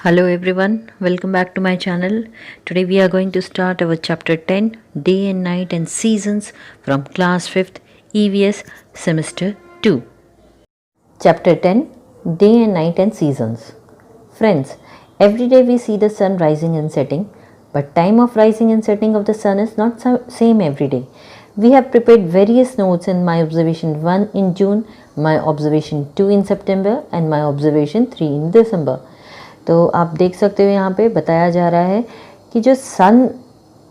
Hello everyone, welcome back to my channel. Today we are going to start our chapter 10, Day and Night and Seasons from class 5th EVS semester 2. Chapter 10, Day and Night and Seasons. Friends, every day we see the sun rising and setting, but time of rising and setting of the sun is not same every day. We have prepared various notes in my observation 1 in June, my observation 2 in September and my observation 3 in December. तो आप देख सकते हो यहाँ पे बताया जा रहा है कि जो सन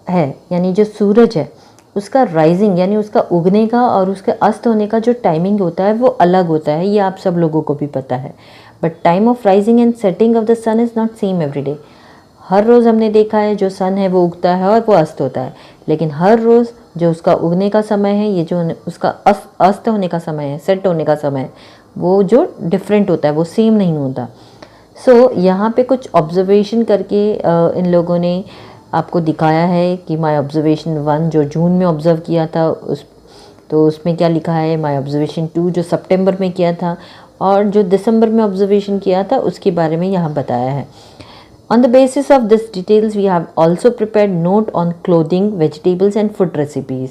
है यानी जो सूरज है उसका राइजिंग यानी उसका उगने का और उसके अस्त होने का जो टाइमिंग होता है वो अलग होता है। ये आप सब लोगों को भी पता है। But time of rising and setting of the sun is not same every day. हर रोज़ हमने देखा है जो सन है वो उगता है और वो अस्त होता है, लेकिन हर रोज़ जो उसका उगने का समय है, ये जो उसका अस्त होने का समय है, सेट होने का समय है, वो जो डिफरेंट होता है वो सेम नहीं होता। यहाँ पे कुछ ऑब्जर्वेशन करके इन लोगों ने आपको दिखाया है कि माय ऑब्जर्वेशन 1 जो जून में ऑब्ज़र्व किया था उसमें क्या लिखा है, माय ऑब्जर्वेशन 2 जो सितंबर में किया था और जो दिसंबर में ऑब्जर्वेशन किया था उसके बारे में यहाँ बताया है। On the basis of this details we have also prepared note on clothing, vegetables and food recipes.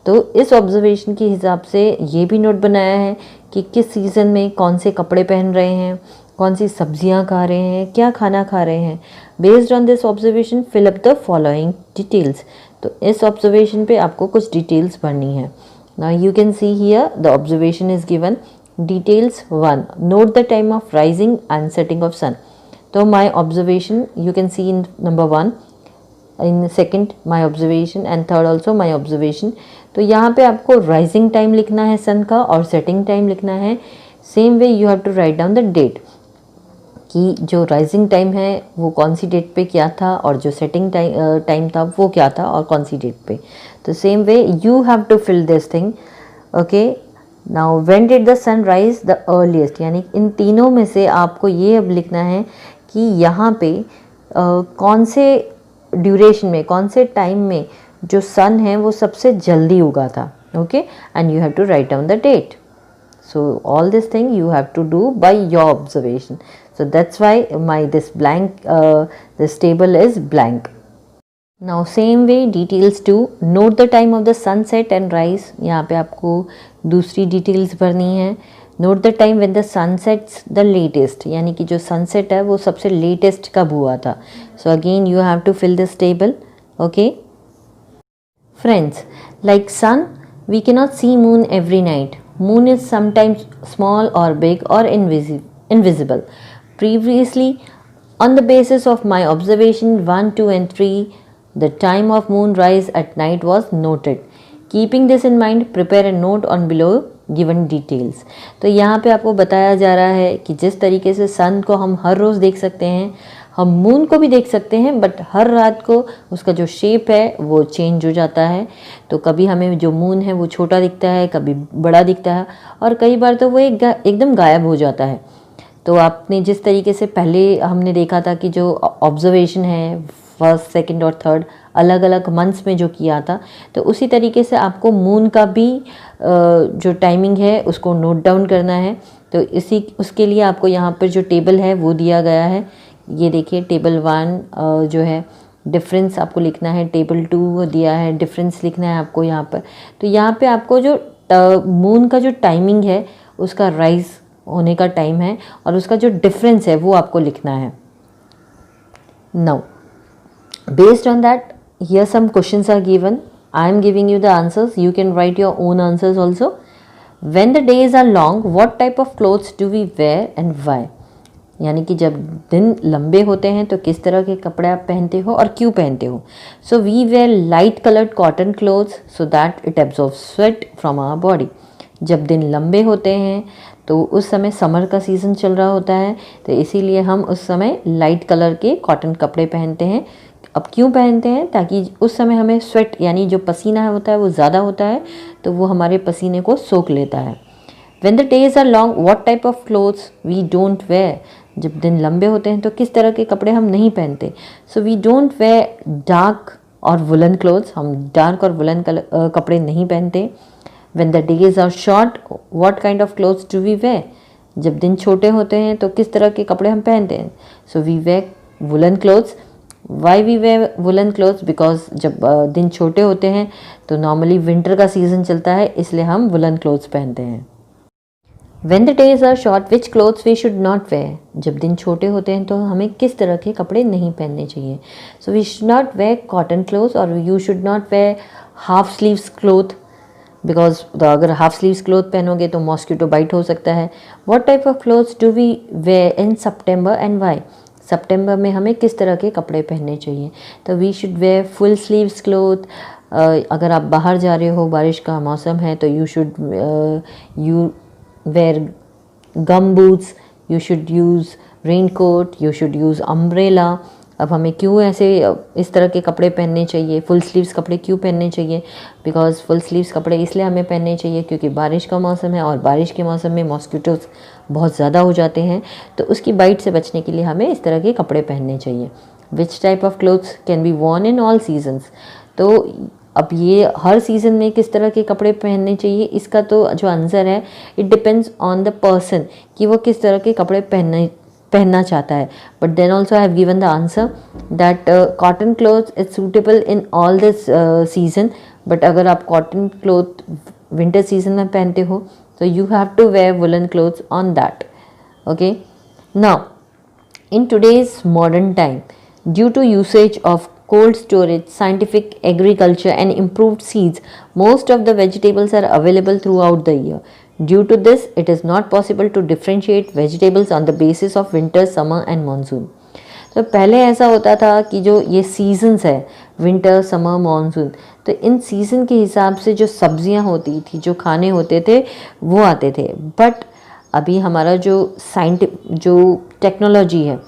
तो इस ऑब्जर्वेशन के हिसाब से ये भी नोट बनाया है कि किस सीज़न में कौन से कपड़े पहन रहे हैं, कौन सी सब्जियां खा रहे हैं, क्या खाना खा रहे हैं। Based on this observation fill up the following details. तो इस ऑब्जर्वेशन पे आपको कुछ डिटेल्स भरनी है। Now you can see here the observation is given. Details 1, note the time of rising and setting of sun. तो my observation you can see in number 1, in second my observation and third also my observation. तो यहाँ पे आपको rising time लिखना है सन का और setting time लिखना है। Same way you have to write down the date कि जो राइजिंग टाइम है वो कौन सी डेट पे क्या था और जो सेटिंग टाइम था वो क्या था और कौन सी डेट पे। तो same way you have to fill this thing. Okay, now when did the sun rise the earliest, यानी इन तीनों में से आपको ये अब लिखना है कि यहाँ पे कौन से ड्यूरेशन में, कौन से टाइम में जो सन है वो सबसे जल्दी उगा था। Okay, and you have to write down the date. So all this thing you have to do by your observation. So that's why this table is blank. Now same way details 2, note the time of the sunset and rise. यहाँ पे आपको दूसरी details भरनी है। Note the time when the sun sets the latest, यानी कि जो sunset है वो सबसे latest कब हुआ था। So again you have to fill this table. Okay. Friends, like sun, we cannot see moon every night. Moon is sometimes small or big or invisible. Previously, on the basis of my observation 1, 2 and 3, the time of moon rise at night was noted. Keeping this in mind, prepare a note on below given details. तो यहाँ पे आपको बताया जा रहा है कि जिस तरीके से सन को हम हर रोज़ देख सकते हैं, हम मून को भी देख सकते हैं, बट हर रात को उसका जो शेप है वो चेंज हो जाता है। तो कभी हमें जो मून है वो छोटा दिखता है, कभी बड़ा दिखता है और कई बार तो वो एकदम गायब हो जाता है। तो आपने जिस तरीके से पहले हमने देखा था कि जो ऑब्जर्वेशन है फर्स्ट, सेकंड और थर्ड अलग अलग मंथ्स में जो किया था, तो उसी तरीके से आपको मून का भी जो टाइमिंग है उसको नोट डाउन करना है। तो उसके लिए आपको यहाँ पर जो टेबल है वो दिया गया है। ये देखिए टेबल 1 जो है डिफरेंस आपको लिखना है, टेबल 2 दिया है डिफरेंस लिखना है आपको यहाँ पर। तो यहाँ पे आपको जो मून का जो टाइमिंग है उसका राइज होने का टाइम है और उसका जो डिफरेंस है वो आपको लिखना है। Now based on that here some questions are given. I am giving you the answers, you can write your own answers also. When the days are long what type of clothes do we wear and why, यानी कि जब दिन लंबे होते हैं तो किस तरह के कपड़े आप पहनते हो और क्यों पहनते हो। So we wear light coloured cotton clothes so that it absorb sweat from our body. जब दिन लंबे होते हैं तो उस समय समर का सीज़न चल रहा होता है, तो इसीलिए हम उस समय लाइट कलर के कॉटन कपड़े पहनते हैं। अब क्यों पहनते हैं, ताकि उस समय हमें स्वेट यानी जो पसीना होता है वो ज़्यादा होता है तो वो हमारे पसीने को सोख लेता है। When the days are long, what type of clothes we don't wear? जब दिन लंबे होते हैं तो किस तरह के कपड़े हम नहीं पहनते। So we don't wear dark और वुलन क्लोथ्स, हम डार्क और वुलन कपड़े नहीं पहनते। When the days are short, what kind of clothes do we wear? जब दिन छोटे होते हैं तो किस तरह के कपड़े हम पहनते हैं। So we wear woollen clothes. Why we wear woollen clothes? Because जब दिन छोटे होते हैं तो नॉर्मली विंटर का सीज़न चलता है, इसलिए हम वुलन क्लोथ्स पहनते हैं. When the days are short, which clothes we should not wear? जब दिन छोटे होते हैं तो हमें किस तरह के कपड़े नहीं पहनने चाहिए? So we should not wear cotton clothes, or you should not wear half sleeves cloth, because अगर half sleeves cloth पहनोगे तो mosquito bite हो सकता है. What type of clothes do we wear in September and why? सितंबर में हमें किस तरह के कपड़े पहनने चाहिए? तो we should wear full sleeves cloth. अगर आप बाहर जा रहे हो, बारिश का मौसम है, तो you should wear gum boots, you should use raincoat, you should use umbrella. अब हमें क्यों ऐसे इस तरह के कपड़े पहनने चाहिए? फुल स्लीव्स कपड़े क्यों पहनने चाहिए? बिकॉज फुल स्लीव्स कपड़े इसलिए हमें पहनने चाहिए क्योंकि बारिश का मौसम है, और बारिश के मौसम में मॉस्किटोज बहुत ज़्यादा हो जाते हैं, तो उसकी बाइट से बचने के लिए हमें इस तरह के कपड़े पहनने चाहिए. Which type of clothes can be Warne in all seasons? तो अब ये हर सीज़न में किस तरह के कपड़े पहनने चाहिए, इसका तो जो आंसर है, it depends on the person कि वो किस तरह के कपड़े पहनना चाहता है. But then also I have given the answer that cotton cloth is suitable in all this season. But अगर आप कॉटन क्लोथ विंटर सीजन में पहनते हो तो you have to wear woollen clothes on that. Okay, now in today's modern time, due to usage of cold storage, scientific agriculture and improved seeds, most of the vegetables are available throughout the year. Due to this, it is not possible to differentiate vegetables on the basis of winter, summer and monsoon. तो पहले ऐसा होता था कि जो ये seasons है, winter, summer, monsoon, तो इन सीज़न के हिसाब से जो सब्जियां होती थी, जो खाने होते थे, वो आते थे. बट अभी हमारा जो टेक्नोलॉजी है,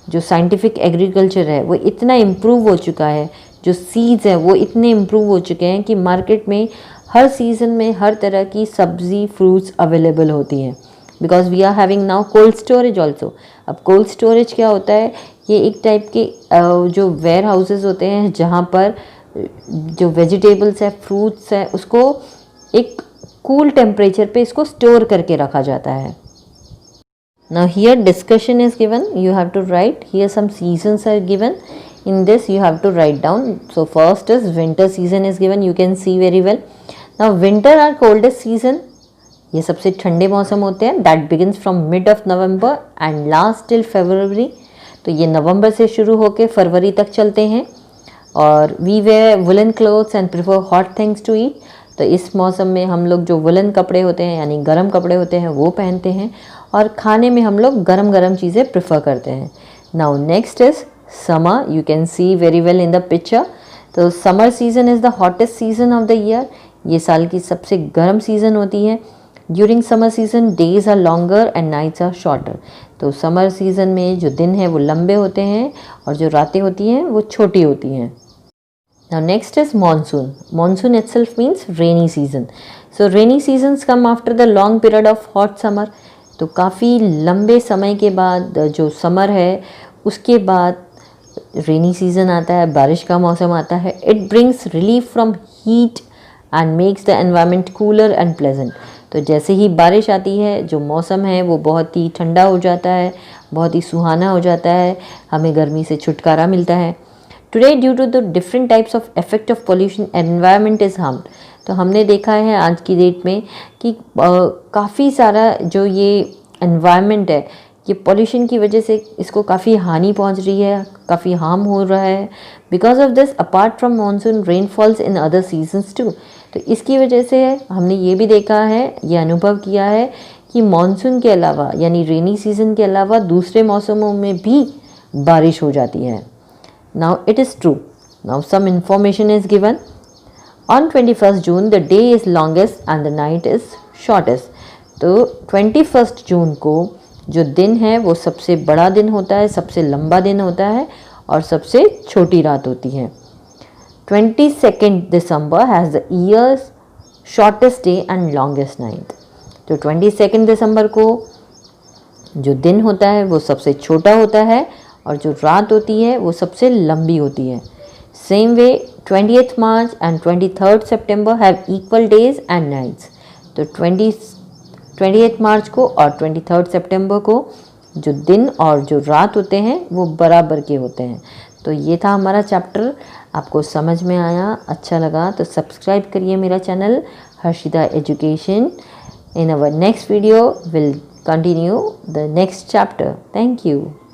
जो साइंटिफिक एग्रीकल्चर है, वो इतना इम्प्रूव हो चुका है, जो सीड्स हैं वो इतने इम्प्रूव हो चुके हैं कि मार्केट में हर सीज़न में हर तरह की सब्जी, फ्रूट्स अवेलेबल होती हैं. Because we are having now cold storage also. अब कोल्ड स्टोरेज क्या होता है? ये एक टाइप के जो वेयर हाउसेज होते हैं जहाँ पर जो वेजिटेबल्स है, फ्रूट्स है, उसको एक कूल टेम्परेचर पे इसको स्टोर करके रखा जाता है. Now here discussion is given, you have to write. Here some seasons are given. In this you have to write down. So first is winter season is given, you can see very well. Now winter are coldest season. ये सबसे ठंडे मौसम होते हैं. That begins from mid of November and last till February. तो ये नवंबर से शुरू होके फरवरी तक चलते हैं. और we wear woolen clothes and prefer hot things to eat. तो इस मौसम में हम लोग जो वुलन कपड़े होते हैं, यानी गर्म कपड़े होते हैं, वो पहनते हैं, और खाने में हम लोग गरम गरम चीज़ें प्रेफर करते हैं. Now next is summer. You can see very well in the picture. तो summer season is the hottest season of the year. ये साल की सबसे गर्म सीज़न होती है. During summer season days are longer and nights are shorter. तो summer season में जो दिन है वो लंबे होते हैं और जो रातें होती हैं वो छोटी होती हैं. Now next is monsoon. Monsoon itself means rainy season. So rainy seasons come after the long period of hot summer. तो काफ़ी लंबे समय के बाद जो समर है उसके बाद रेनी सीजन आता है, बारिश का मौसम आता है. It brings relief from heat and makes the environment cooler and pleasant. तो जैसे ही बारिश आती है, जो मौसम है वो बहुत ही ठंडा हो जाता है, बहुत ही सुहाना हो जाता है, हमें गर्मी से छुटकारा मिलता है. Today due to the different types of effect of pollution environment is harmed. तो हमने देखा है आज की डेट में कि काफ़ी सारा जो ये एनवायरनमेंट है, ये पोल्यूशन की वजह से इसको काफ़ी हानि पहुंच रही है, काफ़ी हार्म हो रहा है. Because of this apart from monsoon rain falls in other seasons too. तो इसकी वजह से हमने ये भी देखा है, ये अनुभव किया है कि मानसून के अलावा यानी रेनी सीजन के अलावा दूसरे मौसमों में भी बारिश हो जाती है. Now it is true. Now some information is given. On 21st June the day is longest and the night is shortest. तो 21st जून को जो दिन है वो सबसे बड़ा दिन होता है, सबसे लंबा दिन होता है और सबसे छोटी रात होती है. 22nd December has the year's shortest day and longest night. तो 22nd दिसंबर को जो दिन होता है वो सबसे छोटा होता है और जो रात होती है वो सबसे लंबी होती है. Same way 20th March and 23rd September have equal days and nights. तो 20th मार्च को और 23rd सितंबर को जो दिन और जो रात होते हैं वो बराबर के होते हैं। तो ये था हमारा चैप्टर। आपको समझ में आया, अच्छा लगा तो सब्सक्राइब करिए मेरा channel Harshita education. In our next video will continue the next chapter. Thank you.